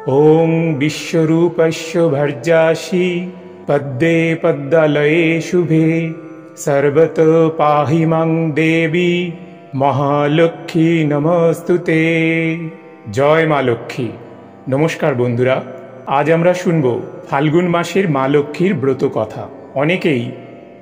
ओं विश्वरूपस्य भर्जासि पद्मे पद्मालये शुभे सर्वत पाहि मां देवी महालक्ष्मी नमस्तुते। जय मा लक्ष्मी। नमस्कार बंधुरा, आज आमरा शुनबो फाल्गुन मासेर मा लक्ष्मीर ब्रत कथा। अनेकेई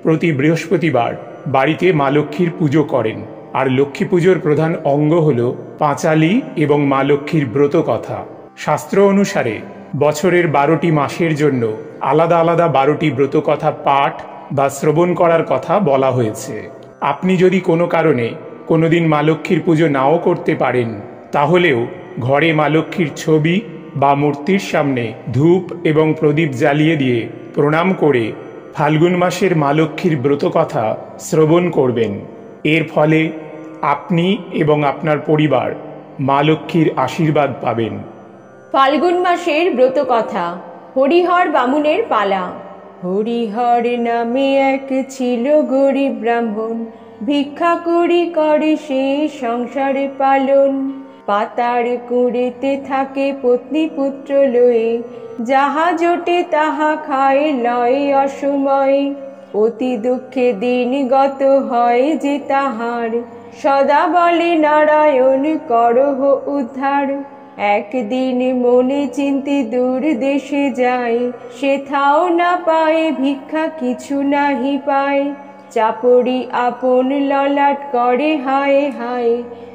प्रति बृहस्पतिवार बाड़ीते मा लक्ष्मीर पुजो करें और लक्ष्मी पुजोर प्रधान अंग हलो पाँचाली एवं मा लक्ष्मीर ब्रत कथा। शास्त्र अनुसारे बछरेर 12टी मासेर जन्य आलादा आलादा 12टी ब्रत कथा पाठ बा श्रवण करार कथा बला हयेछे। आपनी यदि कोनो कारणे कोनोदिन मा लक्ष्मीर पुजो नाओ करते पारेन ताहलेओ घरे मा लक्ष्मीर छवि बा मूर्तिर सामने धूप एवं प्रदीप जालिए दिए प्रणाम करे फाल्गुन मासेर मा लक्ष्मीर ब्रत कथा श्रवण करबेन। एर फले आपनी एवं आपनार परिवार मा लक्ष्मीर आशीर्वाद पाबेन। फाल्गुन मासेर ब्रत कथा। हरिहर बामुनेर पाला। हरिहर नामे एक छिलो गरीब ब्राह्मण, भिक्षा करी करे से संसार पालन। पातार कुड़ेते थाके पत्नी पुत्र लये, जाहा जोटे ताहा खाए लय असमय। अति दुखे दिन गत हय जे ताहार, सदा बले नारायण करह उद्धार। एक दिन मने चिंते दूर देशे जाए, सेथाओ ना पाए भिक्षा किछु नाहि पाए। चापड़ी आपन ललाट करे हाय हाय,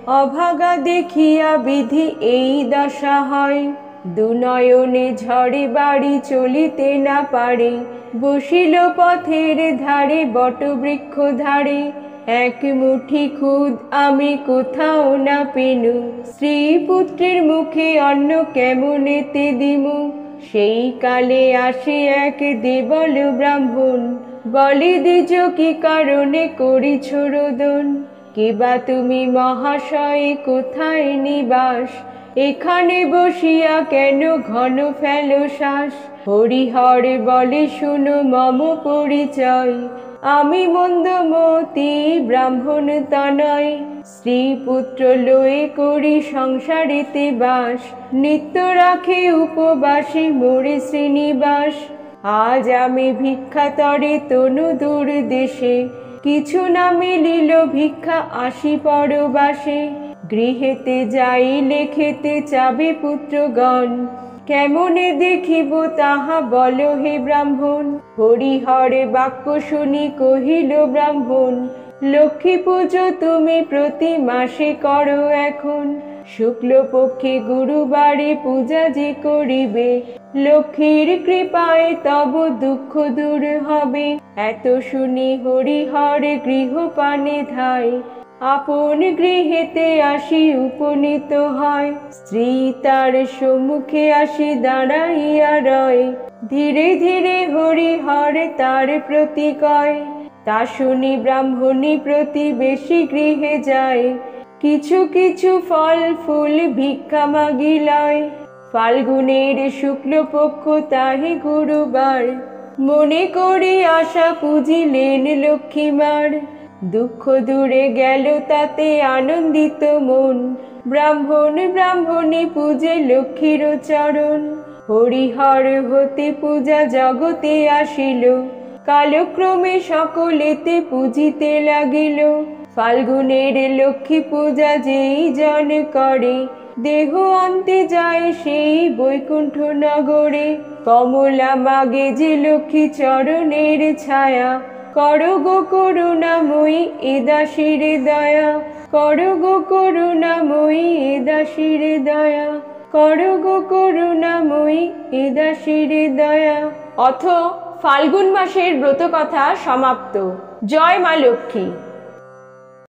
अभागा देखिया विधि एई दशा हय। दुनयने झड़े बाड़ी चलिते ना पारे, बसिल पथेर धारे बट बृक्ष धारे। एक मुठी खुद आमी कोथाओ ना पेनु, स्त्री पुत्रेर मुखे अन्न केमनेते दिमु। सेई काले आसे एक देवल ब्राह्मण, बले दिज कि कारणे करिछ रोदन। किबा तुमी महाशय कोथाय निवास, एखाने बसिया केन घन फेलो श्वास। हरिहर बले शुनो मम परिचय, आमी मन्दमती ब्राह्मण तनय। स्त्री पुत्र लये करी संसारेते बास, नित्य राखे उपबासे मोरे श्रीनिवास। आज आमी भिक्षा तरे तनु दूर देशे, किछु ना मिलिल भिक्षा आसि परबासे। गृहेते जाइले खेते चाबे पुत्रगण, केमने देखिब ताहा बलो हे ब्राह्मण। हरिहर बाक्य शुनि कहिल ब्राह्मण, लक्ष्मी पुजो तुमी प्रति मासे करो एखन। शुक्ल पक्षे गुरुबारे पूजा जे करिबे, लक्ष्मीर कृपाय तब दुख दूर हबे। एत शुनि हरिहर गृहपाने धाय, आपन गृहेते आसि उपनीत हय। स्त्री तार सम्मुखे आसि दाঁড়াইয়া रয়, धीरे धीरे हरिहर तार प्रति कय। ता शुनि ब्राह्मणी प्रतिवेशी गृहे যায়, কিছু কিছু ফল ফুল ভিক্ষা মাগি লয়। ফাল্গুনের শুক্লপক্ষ তাহে গুরুবার, মনে করে আশা পুজিলেন লক্ষ্মীমার। দুঃখ দূরে গেল তাতে আনন্দিত মন, ব্রাহ্মণ ব্রাহ্মণী পূজে লক্ষ্মীর চরণ। হরিহর হতে পূজা জগতে আসিল, কালক্রমে সকলেতে পূজিতে লাগিল। ফাল্গুনের লক্ষ্মী পূজা যেই জন করে, দেহ অন্তে যায় সেই বৈকুণ্ঠ নগরে। কমলা মাগে যে লক্ষ্মী চরণের ছায়া, করো গো করুণাময়ী এ দাসীর দয়া। করো গো করুণাময়ী এ দাসীর দয়া। করো গো করুণাময়ী এ দাসীর দয়া। অথ ফাল্গুন মাসের ব্রত কথা সমাপ্ত। জয় মা লক্ষ্মী।